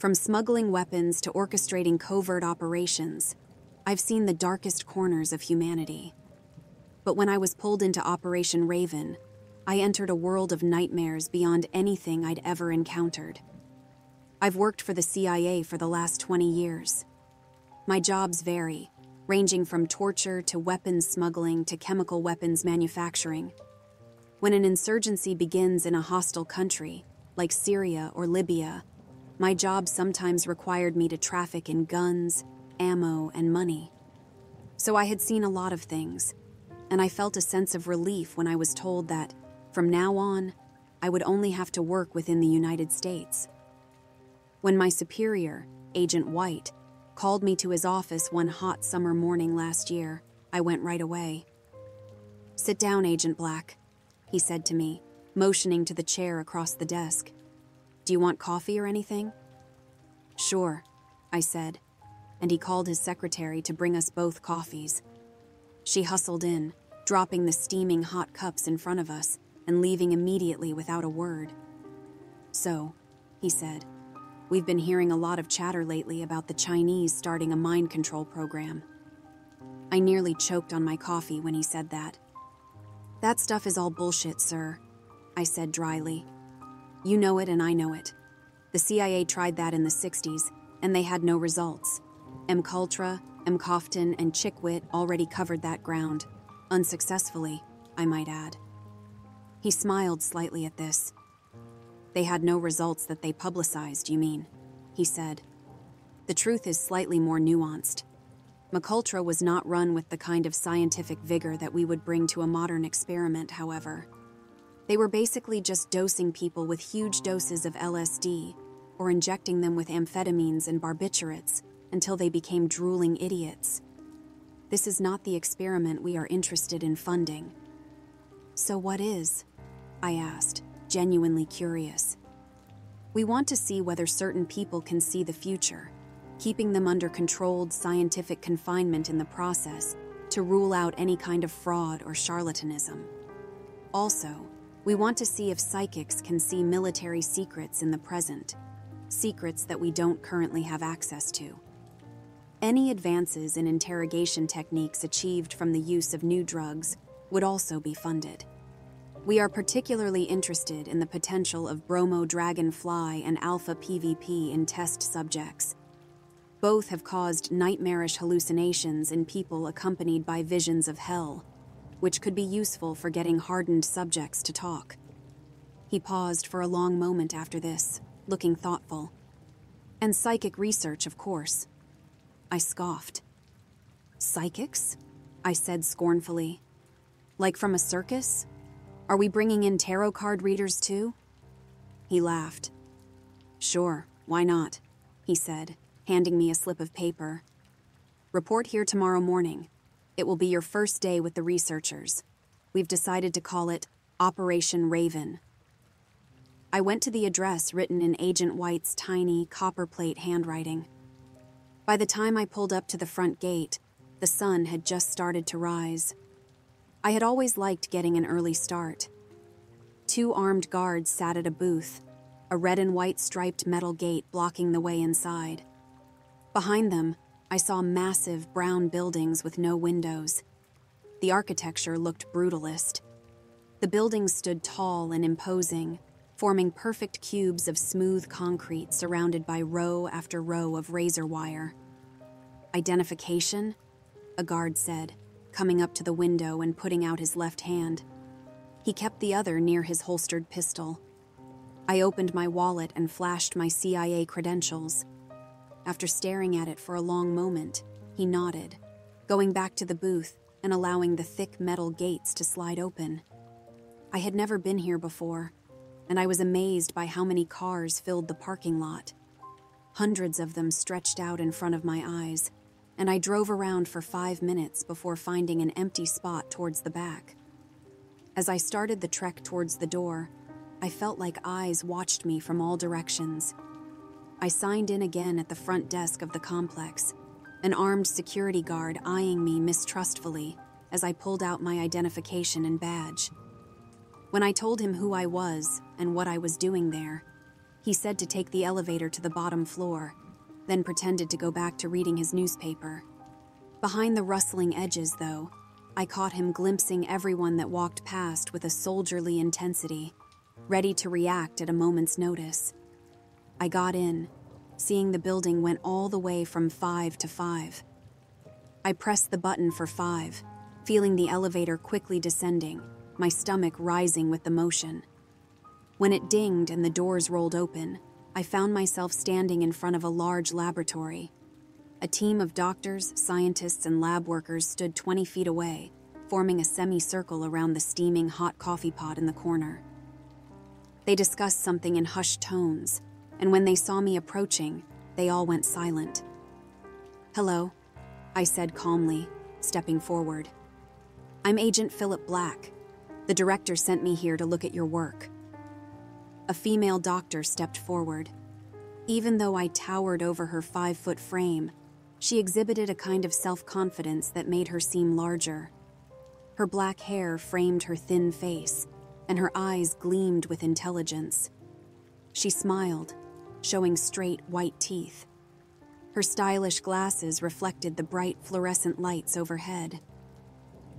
From smuggling weapons to orchestrating covert operations, I've seen the darkest corners of humanity. But when I was pulled into Operation Raven, I entered a world of nightmares beyond anything I'd ever encountered. I've worked for the CIA for the last 20 years. My jobs vary, ranging from torture to weapons smuggling to chemical weapons manufacturing. When an insurgency begins in a hostile country, like Syria or Libya, my job sometimes required me to traffic in guns, ammo, and money. So I had seen a lot of things, and I felt a sense of relief when I was told that, from now on, I would only have to work within the United States. When my superior, Agent White, called me to his office one hot summer morning last year, I went right away. "Sit down, Agent Black," he said to me, motioning to the chair across the desk. "Do you want coffee or anything?" "Sure," I said, and he called his secretary to bring us both coffees. She hustled in, dropping the steaming hot cups in front of us and leaving immediately without a word. "So," he said, "we've been hearing a lot of chatter lately about the Chinese starting a mind control program." I nearly choked on my coffee when he said that. "That stuff is all bullshit, sir," I said dryly. "You know it and I know it. The CIA tried that in the 60s, and they had no results. MKULTRA, MKOFTN, and Chickwit already covered that ground. Unsuccessfully, I might add." He smiled slightly at this. "They had no results that they publicized, you mean?" he said. "The truth is slightly more nuanced. MKULTRA was not run with the kind of scientific vigor that we would bring to a modern experiment, however. They were basically just dosing people with huge doses of LSD or injecting them with amphetamines and barbiturates until they became drooling idiots. This is not the experiment we are interested in funding." "So what is?" I asked, genuinely curious. "We want to see whether certain people can see the future, keeping them under controlled scientific confinement in the process to rule out any kind of fraud or charlatanism. Also, we want to see if psychics can see military secrets in the present, secrets that we don't currently have access to. Any advances in interrogation techniques achieved from the use of new drugs would also be funded. We are particularly interested in the potential of bromo dragonfly and alpha PVP in test subjects. Both have caused nightmarish hallucinations in people accompanied by visions of hell, which could be useful for getting hardened subjects to talk." He paused for a long moment after this, looking thoughtful. "And psychic research, of course." I scoffed. "Psychics?" I said scornfully. "Like from a circus? Are we bringing in tarot card readers too?" He laughed. "Sure, why not?" he said, handing me a slip of paper. "Report here tomorrow morning. It will be your first day with the researchers. We've decided to call it Operation Raven." I went to the address written in Agent White's tiny, copperplate handwriting. By the time I pulled up to the front gate, the sun had just started to rise. I had always liked getting an early start. 2 armed guards sat at a booth, a red and white striped metal gate blocking the way inside. Behind them, I saw massive brown buildings with no windows. The architecture looked brutalist. The buildings stood tall and imposing, forming perfect cubes of smooth concrete surrounded by row after row of razor wire. "Identification?" a guard said, coming up to the window and putting out his left hand. He kept the other near his holstered pistol. I opened my wallet and flashed my CIA credentials. After staring at it for a long moment, he nodded, going back to the booth and allowing the thick metal gates to slide open. I had never been here before, and I was amazed by how many cars filled the parking lot. Hundreds of them stretched out in front of my eyes, and I drove around for 5 minutes before finding an empty spot towards the back. As I started the trek towards the door, I felt like eyes watched me from all directions. I signed in again at the front desk of the complex, an armed security guard eyeing me mistrustfully as I pulled out my identification and badge. When I told him who I was and what I was doing there, He said to take the elevator to the bottom floor, then pretended to go back to reading his newspaper. Behind the rustling edges, though, I caught him glimpsing everyone that walked past with a soldierly intensity, ready to react at a moment's notice. I got in, seeing the building went all the way from 5 to 5. I pressed the button for 5, feeling the elevator quickly descending, my stomach rising with the motion. When it dinged and the doors rolled open, I found myself standing in front of a large laboratory. A team of doctors, scientists, and lab workers stood 20 feet away, forming a semicircle around the steaming hot coffee pot in the corner. They discussed something in hushed tones, and when they saw me approaching, they all went silent. "Hello," I said calmly, stepping forward. "I'm Agent Philip Black. The director sent me here to look at your work." A female doctor stepped forward. Even though I towered over her 5-foot frame, she exhibited a kind of self-confidence that made her seem larger. Her black hair framed her thin face, and her eyes gleamed with intelligence. She smiled, showing straight white teeth. Her stylish glasses reflected the bright fluorescent lights overhead.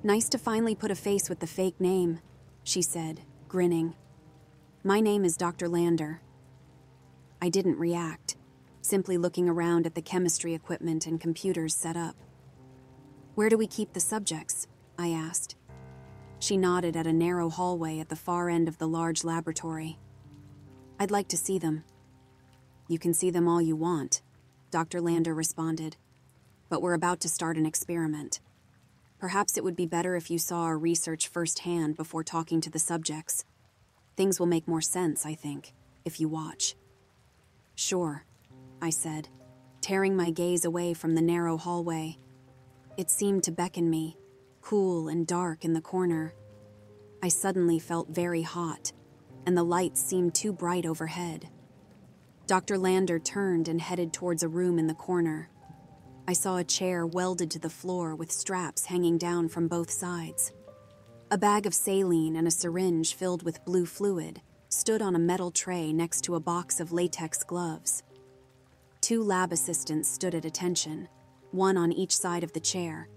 "Nice to finally put a face with the fake name," she said, grinning. "My name is Dr. Lander." I didn't react, simply looking around at the chemistry equipment and computers set up. "Where do we keep the subjects?" I asked. She nodded at a narrow hallway at the far end of the large laboratory. "I'd like to see them." "You can see them all you want," Dr. Lander responded. "But we're about to start an experiment. Perhaps it would be better if you saw our research firsthand before talking to the subjects. Things will make more sense, I think, if you watch." "Sure," I said, tearing my gaze away from the narrow hallway. It seemed to beckon me, cool and dark in the corner. I suddenly felt very hot, and the lights seemed too bright overhead. Dr. Lander turned and headed towards a room in the corner. I saw a chair welded to the floor with straps hanging down from both sides. A bag of saline and a syringe filled with blue fluid stood on a metal tray next to a box of latex gloves. 2 lab assistants stood at attention, one on each side of the chair.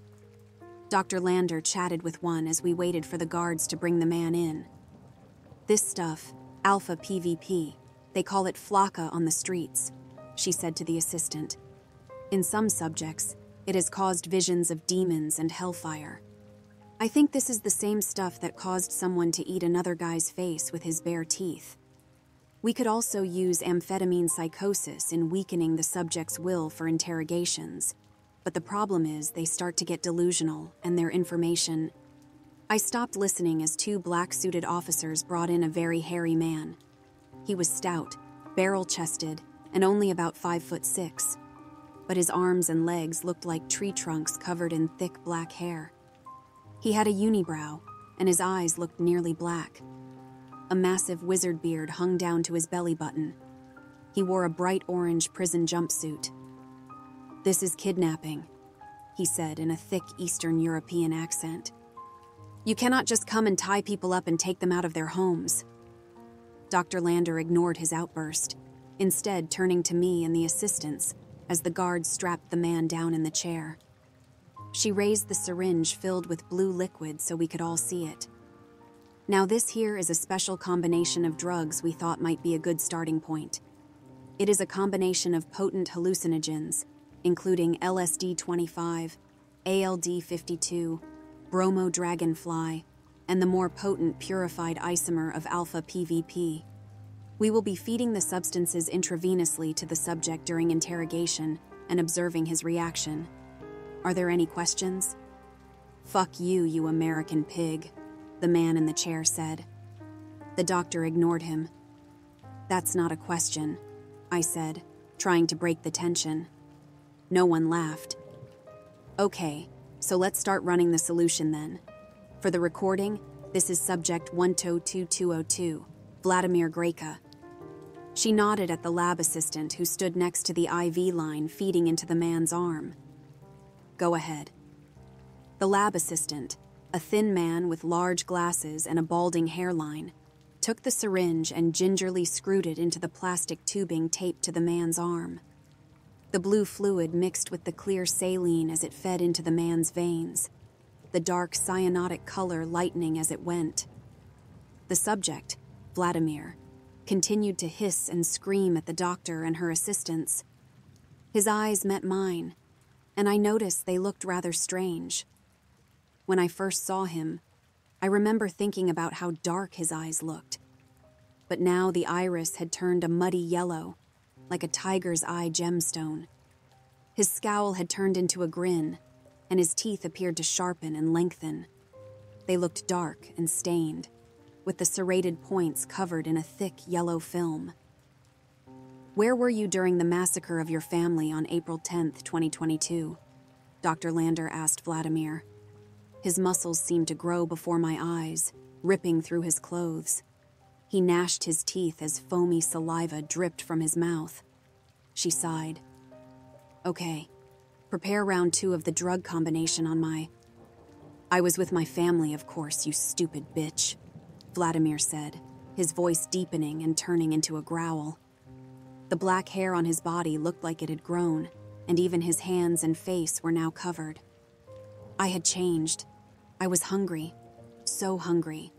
Dr. Lander chatted with one as we waited for the guards to bring the man in. "This stuff, alpha PVP, they call it flakka on the streets," she said to the assistant. "In some subjects, it has caused visions of demons and hellfire. I think this is the same stuff that caused someone to eat another guy's face with his bare teeth. We could also use amphetamine psychosis in weakening the subject's will for interrogations, but the problem is they start to get delusional and their information..." I stopped listening as 2 black-suited officers brought in a very hairy man. He was stout, barrel-chested, and only about 5'6", but his arms and legs looked like tree trunks covered in thick black hair. He had a unibrow, and his eyes looked nearly black. A massive wizard beard hung down to his belly button. He wore a bright orange prison jumpsuit. "This is kidnapping," he said in a thick Eastern European accent. "You cannot just come and tie people up and take them out of their homes." Dr. Lander ignored his outburst, instead turning to me and the assistants as the guards strapped the man down in the chair. She raised the syringe filled with blue liquid so we could all see it. "Now this here is a special combination of drugs we thought might be a good starting point. It is a combination of potent hallucinogens, including LSD-25, ALD-52, bromo dragonfly, and the more potent purified isomer of alpha PVP. We will be feeding the substances intravenously to the subject during interrogation and observing his reaction. Are there any questions?" "Fuck you, you American pig," the man in the chair said. The doctor ignored him. "That's not a question," I said, trying to break the tension. No one laughed. "Okay, so let's start running the solution then. For the recording, this is subject 122202, Vladimir Greka." She nodded at the lab assistant who stood next to the IV line feeding into the man's arm. "Go ahead." The lab assistant, a thin man with large glasses and a balding hairline, took the syringe and gingerly screwed it into the plastic tubing taped to the man's arm. The blue fluid mixed with the clear saline as it fed into the man's veins, the dark cyanotic color lightening as it went. The subject, Vladimir, continued to hiss and scream at the doctor and her assistants. His eyes met mine, and I noticed they looked rather strange. When I first saw him, I remember thinking about how dark his eyes looked. But now the iris had turned a muddy yellow, like a tiger's eye gemstone. His scowl had turned into a grin, and his teeth appeared to sharpen and lengthen. They looked dark and stained, with the serrated points covered in a thick yellow film. "Where were you during the massacre of your family on April 10th, 2022? Dr. Lander asked Vladimir. His muscles seemed to grow before my eyes, ripping through his clothes. He gnashed his teeth as foamy saliva dripped from his mouth. She sighed. "Okay, prepare round 2 of the drug combination on my—" "I was with my family, of course, you stupid bitch," Vladimir said, his voice deepening and turning into a growl. The black hair on his body looked like it had grown, and even his hands and face were now covered. I had changed. I was hungry, so hungry.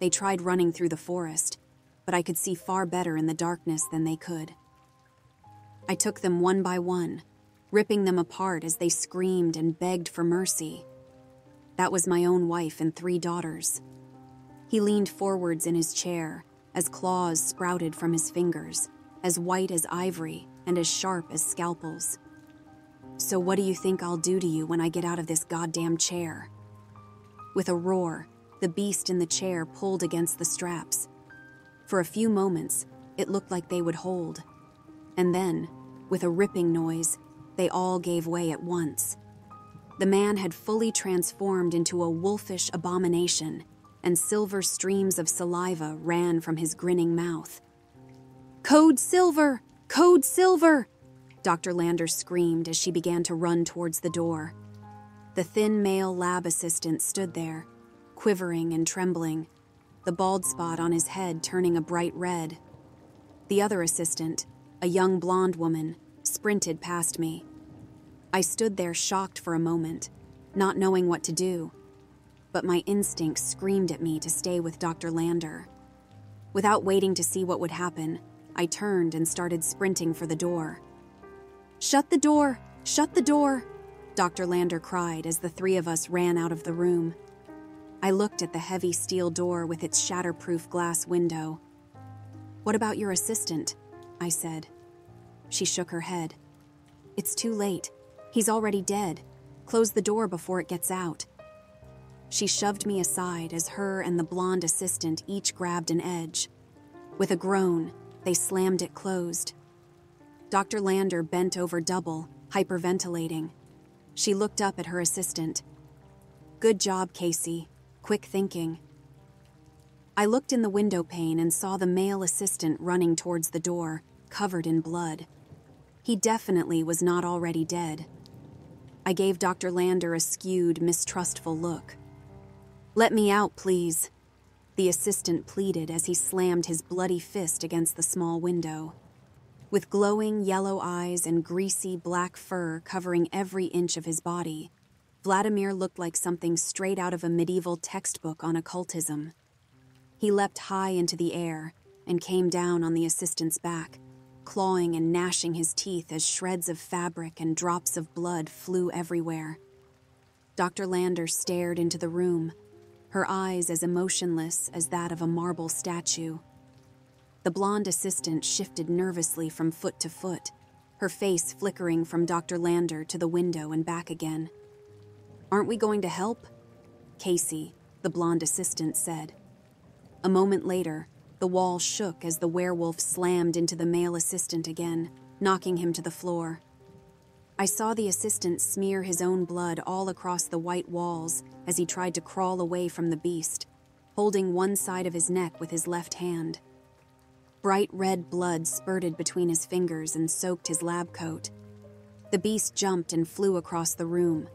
They tried running through the forest, but I could see far better in the darkness than they could. I took them one by one, ripping them apart as they screamed and begged for mercy. That was my own wife and 3 daughters. He leaned forwards in his chair as claws sprouted from his fingers, as white as ivory and as sharp as scalpels. "So what do you think I'll do to you when I get out of this goddamn chair?" With a roar, the beast in the chair pulled against the straps. For a few moments, it looked like they would hold. And then, with a ripping noise, they all gave way at once. The man had fully transformed into a wolfish abomination, and silver streams of saliva ran from his grinning mouth. "Code Silver! Code Silver!" Dr. Lander screamed as she began to run towards the door. The thin male lab assistant stood there, quivering and trembling, the bald spot on his head turning a bright red. The other assistant, a young blonde woman, sprinted past me. I stood there shocked for a moment, not knowing what to do, but my instinct screamed at me to stay with Dr. Lander. Without waiting to see what would happen, I turned and started sprinting for the door. "Shut the door! Shut the door!" Dr. Lander cried as the 3 of us ran out of the room. I looked at the heavy steel door with its shatterproof glass window. "What about your assistant?" I said. She shook her head. "It's too late. He's already dead. Close the door before it gets out." She shoved me aside as her and the blonde assistant each grabbed an edge. With a groan, they slammed it closed. Dr. Lander bent over double, hyperventilating. She looked up at her assistant. "Good job, Casey. Quick thinking." I looked in the window pane and saw the male assistant running towards the door, covered in blood. He definitely was not already dead. I gave Dr. Lander a skewed, mistrustful look. "Let me out, please," the assistant pleaded as he slammed his bloody fist against the small window. With glowing yellow eyes and greasy black fur covering every inch of his body, Vladimir looked like something straight out of a medieval textbook on occultism. He leapt high into the air and came down on the assistant's back, clawing and gnashing his teeth as shreds of fabric and drops of blood flew everywhere. Dr. Lander stared into the room, her eyes as emotionless as that of a marble statue. The blonde assistant shifted nervously from foot to foot, her face flickering from Dr. Lander to the window and back again. "Aren't we going to help?" "Casey," the blonde assistant said. A moment later, the wall shook as the werewolf slammed into the male assistant again, knocking him to the floor. I saw the assistant smear his own blood all across the white walls as he tried to crawl away from the beast, holding one side of his neck with his left hand. Bright red blood spurted between his fingers and soaked his lab coat. The beast jumped and flew across the room.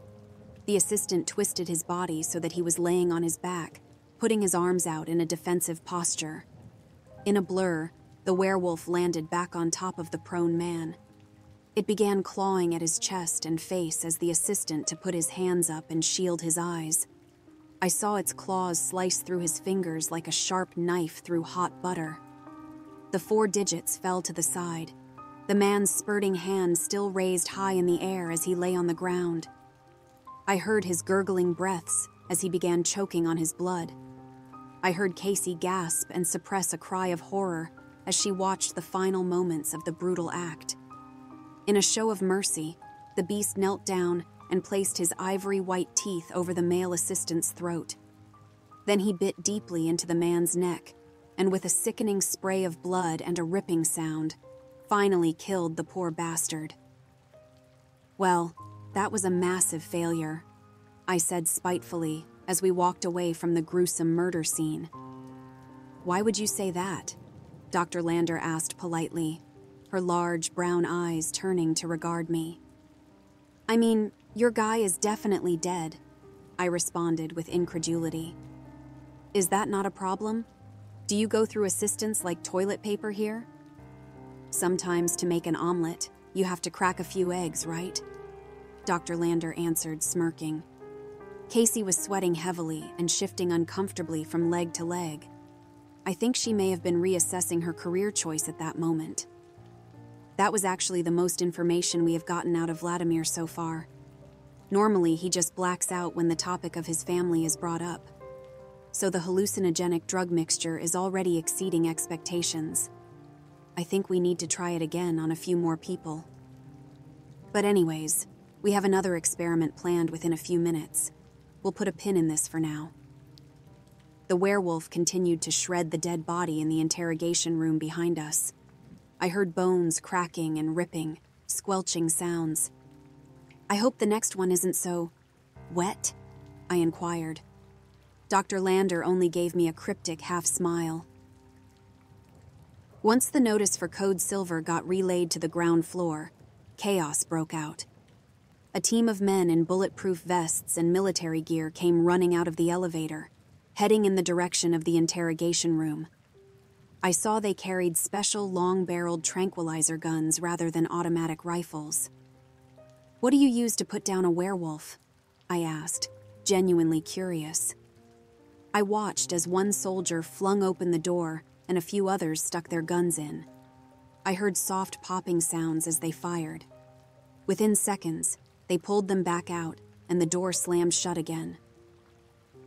The assistant twisted his body so that he was laying on his back, putting his arms out in a defensive posture. In a blur, the werewolf landed back on top of the prone man. It began clawing at his chest and face as the assistant to put his hands up and shield his eyes. I saw its claws slice through his fingers like a sharp knife through hot butter. The 4 digits fell to the side, the man's spurting hand still raised high in the air as he lay on the ground. I heard his gurgling breaths as he began choking on his blood. I heard Casey gasp and suppress a cry of horror as she watched the final moments of the brutal act. In a show of mercy, the beast knelt down and placed his ivory-white teeth over the male assistant's throat. Then he bit deeply into the man's neck, and with a sickening spray of blood and a ripping sound, finally killed the poor bastard. Well, that was a massive failure, I said spitefully as we walked away from the gruesome murder scene. Why would you say that? Dr. Lander asked politely, her large brown eyes turning to regard me. I mean, your guy is definitely dead, I responded with incredulity. Is that not a problem? Do you go through assistance like toilet paper here? Sometimes to make an omelet, you have to crack a few eggs, right? Dr. Lander answered, smirking. Casey was sweating heavily and shifting uncomfortably from leg to leg. I think she may have been reassessing her career choice at that moment. That was actually the most information we have gotten out of Vladimir so far. Normally, he just blacks out when the topic of his family is brought up. So the hallucinogenic drug mixture is already exceeding expectations. I think we need to try it again on a few more people. But anyways, we have another experiment planned within a few minutes. We'll put a pin in this for now. The werewolf continued to shred the dead body in the interrogation room behind us. I heard bones cracking and ripping, squelching sounds. I hope the next one isn't so wet, I inquired. Dr. Lander only gave me a cryptic half-smile. Once the notice for Code Silver got relayed to the ground floor, chaos broke out. A team of men in bulletproof vests and military gear came running out of the elevator, heading in the direction of the interrogation room. I saw they carried special long-barreled tranquilizer guns rather than automatic rifles. What do you use to put down a werewolf? I asked, genuinely curious. I watched as one soldier flung open the door and a few others stuck their guns in. I heard soft popping sounds as they fired. Within seconds, they pulled them back out and the door slammed shut again.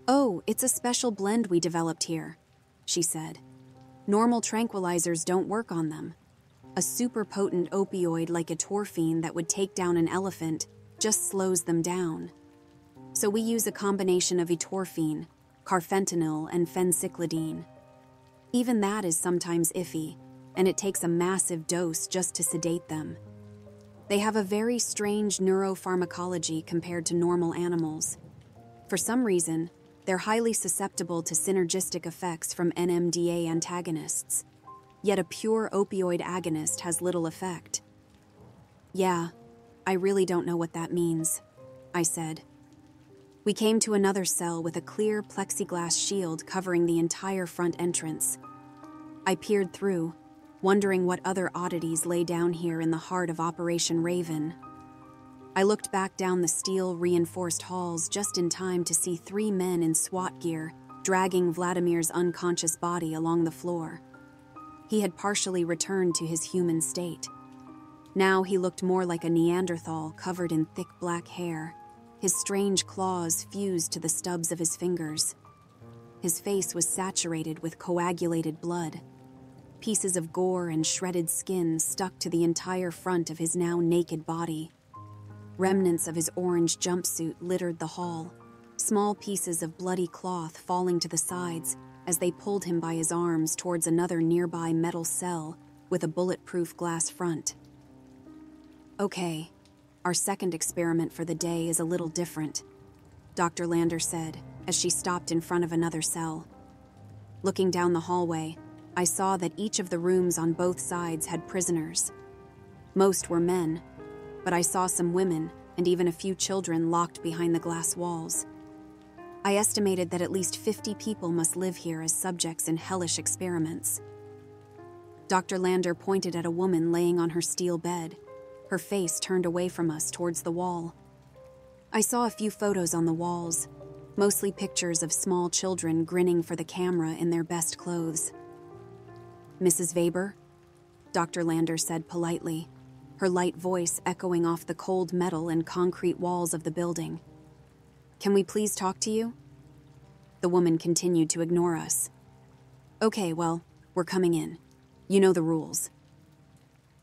Oh, it's a special blend we developed here, she said. Normal tranquilizers don't work on them. A super potent opioid like etorphine that would take down an elephant just slows them down. So we use a combination of etorphine, carfentanil, and phencyclidine. Even that is sometimes iffy, and it takes a massive dose just to sedate them. They have a very strange neuropharmacology compared to normal animals. For some reason, they're highly susceptible to synergistic effects from NMDA antagonists, yet a pure opioid agonist has little effect. Yeah, I really don't know what that means, I said. We came to another cell with a clear plexiglass shield covering the entire front entrance. I peered through, wondering what other oddities lay down here in the heart of Operation Raven. I looked back down the steel-reinforced halls just in time to see 3 men in SWAT gear dragging Vladimir's unconscious body along the floor. He had partially returned to his human state. Now he looked more like a Neanderthal covered in thick black hair, his strange claws fused to the stubs of his fingers. His face was saturated with coagulated blood. Pieces of gore and shredded skin stuck to the entire front of his now naked body. Remnants of his orange jumpsuit littered the hall, small pieces of bloody cloth falling to the sides as they pulled him by his arms towards another nearby metal cell with a bulletproof glass front. Okay, our second experiment for the day is a little different, Dr. Lander said as she stopped in front of another cell. Looking down the hallway, I saw that each of the rooms on both sides had prisoners. Most were men, but I saw some women and even a few children locked behind the glass walls. I estimated that at least 50 people must live here as subjects in hellish experiments. Dr. Lander pointed at a woman laying on her steel bed, her face turned away from us towards the wall. I saw a few photos on the walls, mostly pictures of small children grinning for the camera in their best clothes. "Mrs. Weber?" Dr. Lander said politely, her light voice echoing off the cold metal and concrete walls of the building. "Can we please talk to you?" The woman continued to ignore us. "Okay, well, we're coming in. You know the rules."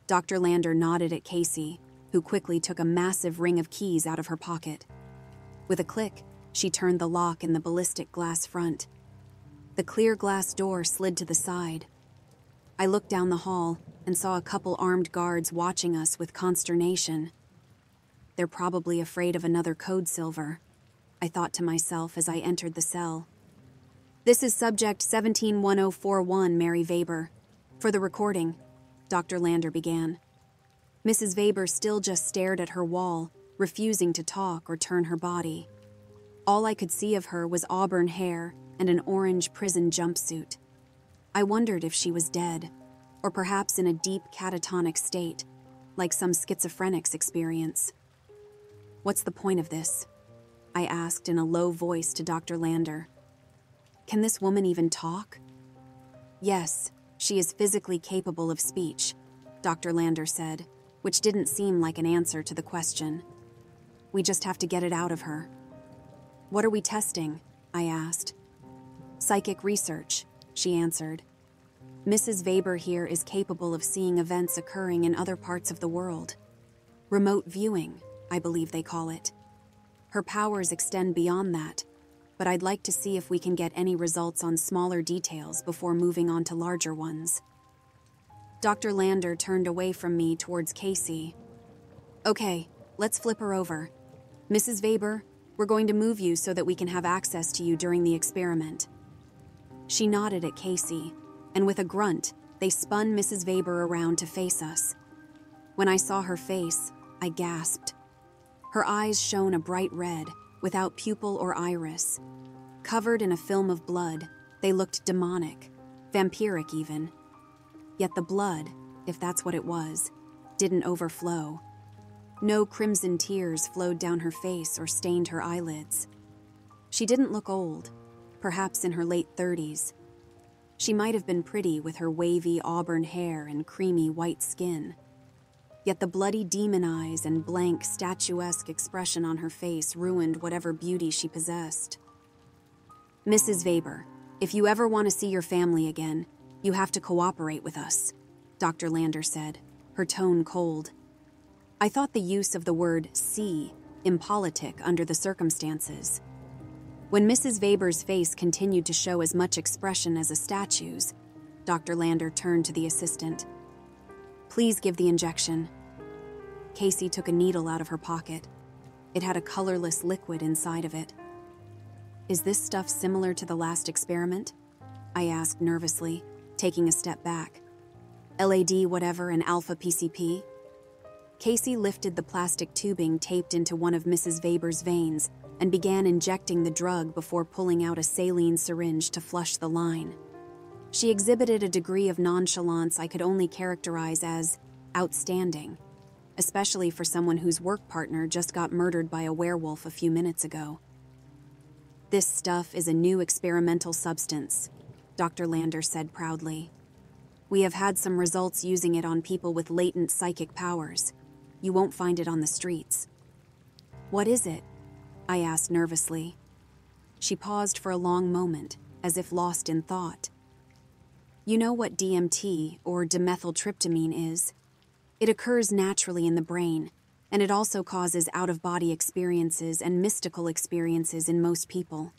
Dr. Lander nodded at Casey, who quickly took a massive ring of keys out of her pocket. With a click, she turned the lock in the ballistic glass front. The clear glass door slid to the side. I looked down the hall and saw a couple armed guards watching us with consternation. They're probably afraid of another code silver, I thought to myself as I entered the cell. "This is subject 171041, Mary Weber. For the recording," Dr. Lander began. Mrs. Weber still just stared at her wall, refusing to talk or turn her body. All I could see of her was auburn hair and an orange prison jumpsuit. I wondered if she was dead, or perhaps in a deep catatonic state, like some schizophrenic's experience. "What's the point of this?" I asked in a low voice to Dr. Lander. "Can this woman even talk?" "Yes, she is physically capable of speech," Dr. Lander said, which didn't seem like an answer to the question. "We just have to get it out of her." "What are we testing?" I asked. "Psychic research," she answered. "Mrs. Weber here is capable of seeing events occurring in other parts of the world. Remote viewing, I believe they call it. Her powers extend beyond that, but I'd like to see if we can get any results on smaller details before moving on to larger ones." Dr. Lander turned away from me towards Casey. "Okay, let's flip her over. Mrs. Weber, we're going to move you so that we can have access to you during the experiment." She nodded at Casey, and with a grunt, they spun Mrs. Weber around to face us. When I saw her face, I gasped. Her eyes shone a bright red, without pupil or iris. Covered in a film of blood, they looked demonic, vampiric even. Yet the blood, if that's what it was, didn't overflow. No crimson tears flowed down her face or stained her eyelids. She didn't look old, perhaps in her late 30s. She might have been pretty with her wavy auburn hair and creamy white skin. Yet the bloody demon eyes and blank, statuesque expression on her face ruined whatever beauty she possessed. "Mrs. Weber, if you ever want to see your family again, you have to cooperate with us," Dr. Lander said, her tone cold. I thought the use of the word "see" impolitic under the circumstances. When Mrs. Weber's face continued to show as much expression as a statue's, Dr. Lander turned to the assistant. "Please give the injection." Casey took a needle out of her pocket. It had a colorless liquid inside of it. "Is this stuff similar to the last experiment?" I asked nervously, taking a step back. "LAD whatever and alpha PCP?" Casey lifted the plastic tubing taped into one of Mrs. Weber's veins and began injecting the drug before pulling out a saline syringe to flush the line. She exhibited a degree of nonchalance I could only characterize as outstanding, especially for someone whose work partner just got murdered by a werewolf a few minutes ago. "This stuff is a new experimental substance," Dr. Lander said proudly. "We have had some results using it on people with latent psychic powers. You won't find it on the streets." "What is it?" I asked nervously. She paused for a long moment, as if lost in thought. "You know what DMT, or dimethyltryptamine, is? It occurs naturally in the brain, and it also causes out-of-body experiences and mystical experiences in most people."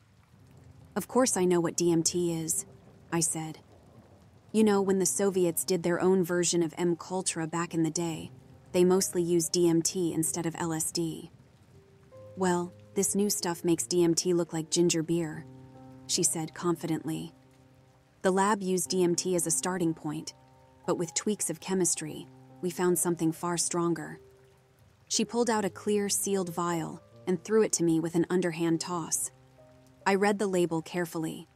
"Of course I know what DMT is," I said. "You know, when the Soviets did their own version of MKULTRA back in the day, they mostly used DMT instead of LSD. Well, this new stuff makes DMT look like ginger beer," she said confidently. "The lab used DMT as a starting point, but with tweaks of chemistry, we found something far stronger." She pulled out a clear, sealed vial and threw it to me with an underhand toss. I read the label carefully.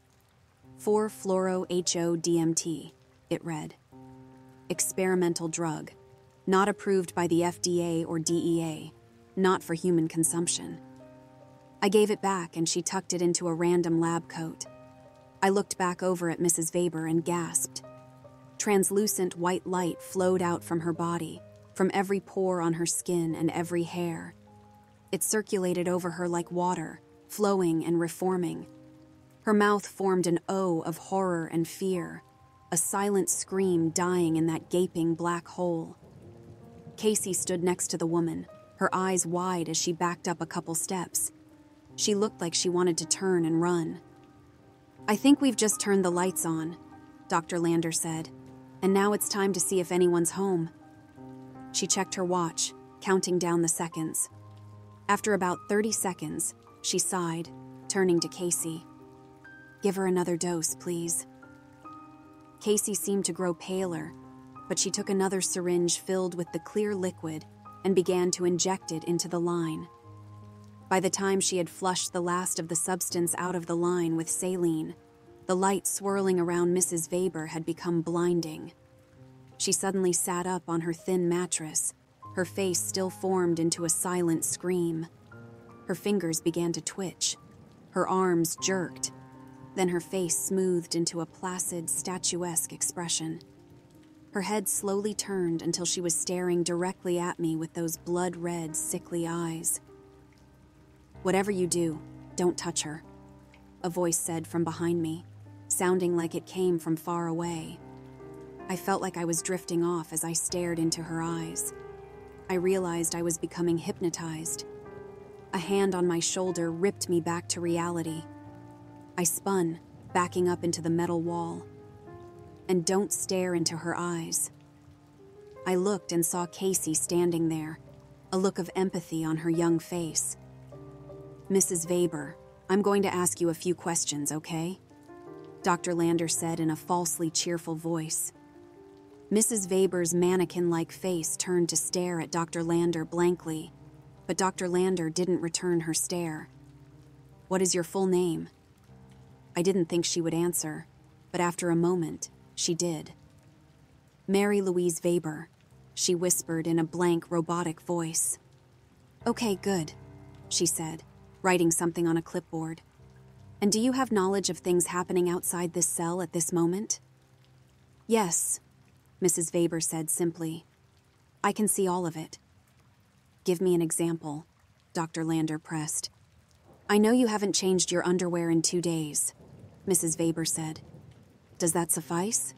4-fluoro-HO-DMT, it read. Experimental drug, not approved by the FDA or DEA, not for human consumption. I gave it back and she tucked it into a random lab coat. I looked back over at Mrs. Weber and gasped. Translucent white light flowed out from her body, from every pore on her skin and every hair. It circulated over her like water, flowing and reforming. Her mouth formed an O of horror and fear, a silent scream dying in that gaping black hole. Casey stood next to the woman, her eyes wide as she backed up a couple steps. She looked like she wanted to turn and run. "I think we've just turned the lights on," Dr. Lander said, "and now it's time to see if anyone's home." She checked her watch, counting down the seconds. After about 30 seconds, she sighed, turning to Casey. "Give her another dose, please." Casey seemed to grow paler, but she took another syringe filled with the clear liquid and began to inject it into the line. By the time she had flushed the last of the substance out of the line with saline, the light swirling around Mrs. Weber had become blinding. She suddenly sat up on her thin mattress, her face still formed into a silent scream. Her fingers began to twitch. Her arms jerked. Then her face smoothed into a placid, statuesque expression. Her head slowly turned until she was staring directly at me with those blood-red, sickly eyes. "Whatever you do, don't touch her," a voice said from behind me, sounding like it came from far away. I felt like I was drifting off as I stared into her eyes. I realized I was becoming hypnotized. A hand on my shoulder ripped me back to reality. I spun, backing up into the metal wall. "And don't stare into her eyes." I looked and saw Casey standing there, a look of empathy on her young face. "Mrs. Weber, I'm going to ask you a few questions, okay?" Dr. Lander said in a falsely cheerful voice. Mrs. Weber's mannequin-like face turned to stare at Dr. Lander blankly, but Dr. Lander didn't return her stare. "What is your full name?" I didn't think she would answer, but after a moment, she did. "Mary Louise Weber," she whispered in a blank, robotic voice. "Okay, good," she said, writing something on a clipboard. "And do you have knowledge of things happening outside this cell at this moment?" "Yes," Mrs. Weber said simply. "I can see all of it." "Give me an example," Dr. Lander pressed. "I know you haven't changed your underwear in 2 days," Mrs. Weber said. "Does that suffice?"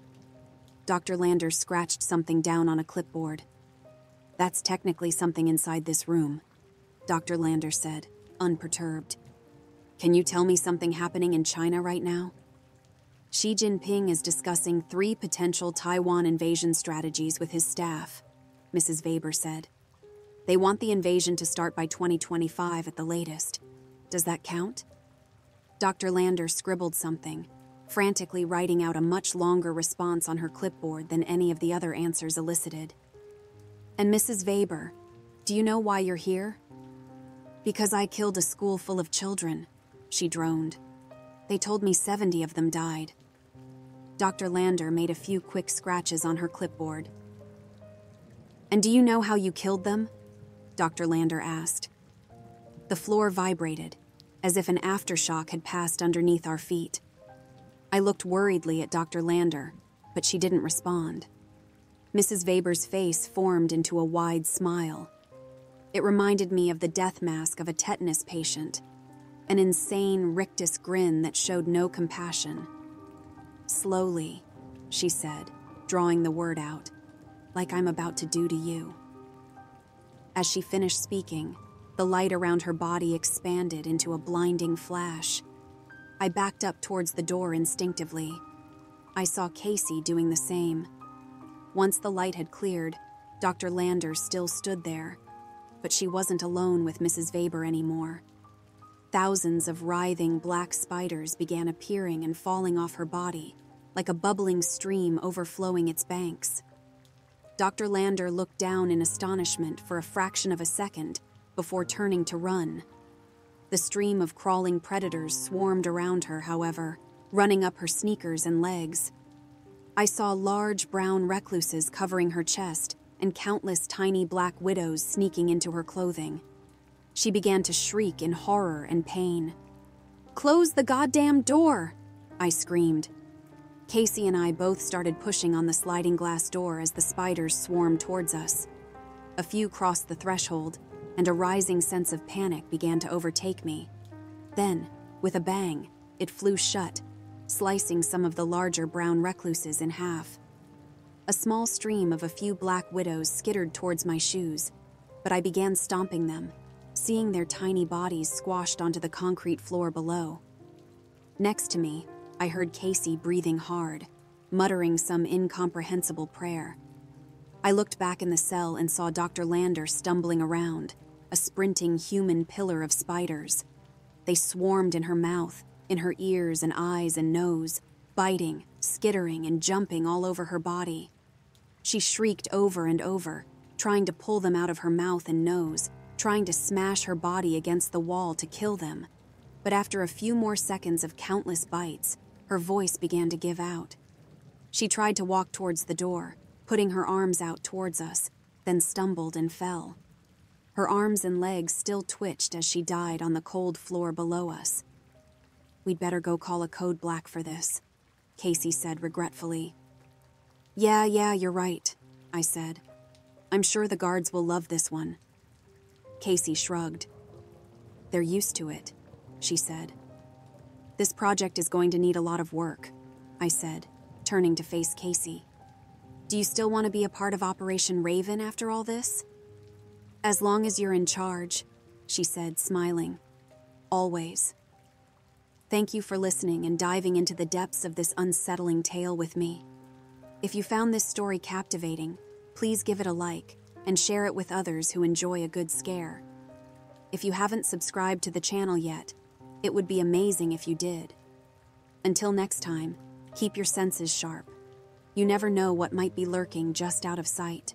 Dr. Lander scratched something down on a clipboard. "That's technically something inside this room," Dr. Lander said, unperturbed. "Can you tell me something happening in China right now?" "Xi Jinping is discussing 3 potential Taiwan invasion strategies with his staff," Mrs. Weber said. "They want the invasion to start by 2025 at the latest. Does that count?" Dr. Lander scribbled something, frantically writing out a much longer response on her clipboard than any of the other answers elicited. "And Mrs. Weber, do you know why you're here?" "Because I killed a school full of children," she droned. "They told me 70 of them died." Dr. Lander made a few quick scratches on her clipboard. "And do you know how you killed them?" Dr. Lander asked. The floor vibrated, as if an aftershock had passed underneath our feet. I looked worriedly at Dr. Lander, but she didn't respond. Mrs. Weber's face formed into a wide smile. It reminded me of the death mask of a tetanus patient, an insane rictus grin that showed no compassion. "Slowly," she said, drawing the word out, "like I'm about to do to you." As she finished speaking, the light around her body expanded into a blinding flash. I backed up towards the door instinctively. I saw Casey doing the same. Once the light had cleared, Dr. Lander still stood there, but she wasn't alone with Mrs. Weber anymore. Thousands of writhing black spiders began appearing and falling off her body, like a bubbling stream overflowing its banks. Dr. Lander looked down in astonishment for a fraction of a second before turning to run. The stream of crawling predators swarmed around her, however, running up her sneakers and legs. I saw large brown recluses covering her chest and countless tiny black widows sneaking into her clothing. She began to shriek in horror and pain. "Close the goddamn door!" I screamed. Casey and I both started pushing on the sliding glass door as the spiders swarmed towards us. A few crossed the threshold, and a rising sense of panic began to overtake me. Then, with a bang, it flew shut, slicing some of the larger brown recluses in half. A small stream of a few black widows skittered towards my shoes, but I began stomping them, seeing their tiny bodies squashed onto the concrete floor below. Next to me, I heard Casey breathing hard, muttering some incomprehensible prayer. I looked back in the cell and saw Dr. Lander stumbling around, a sprinting human pillar of spiders. They swarmed in her mouth, in her ears and eyes and nose, biting, skittering, and jumping all over her body. She shrieked over and over, trying to pull them out of her mouth and nose, trying to smash her body against the wall to kill them. But after a few more seconds of countless bites, her voice began to give out. She tried to walk towards the door, putting her arms out towards us, then stumbled and fell. Her arms and legs still twitched as she died on the cold floor below us. "We'd better go call a code black for this," Casey said regretfully. Yeah, you're right," I said. "I'm sure the guards will love this one." Casey shrugged. "They're used to it," she said. "This project is going to need a lot of work," I said, turning to face Casey. "Do you still want to be a part of Operation Raven after all this?" "As long as you're in charge," she said, smiling. "Always." Thank you for listening and diving into the depths of this unsettling tale with me. If you found this story captivating, please give it a like and share it with others who enjoy a good scare. If you haven't subscribed to the channel yet, it would be amazing if you did. Until next time, keep your senses sharp. You never know what might be lurking just out of sight.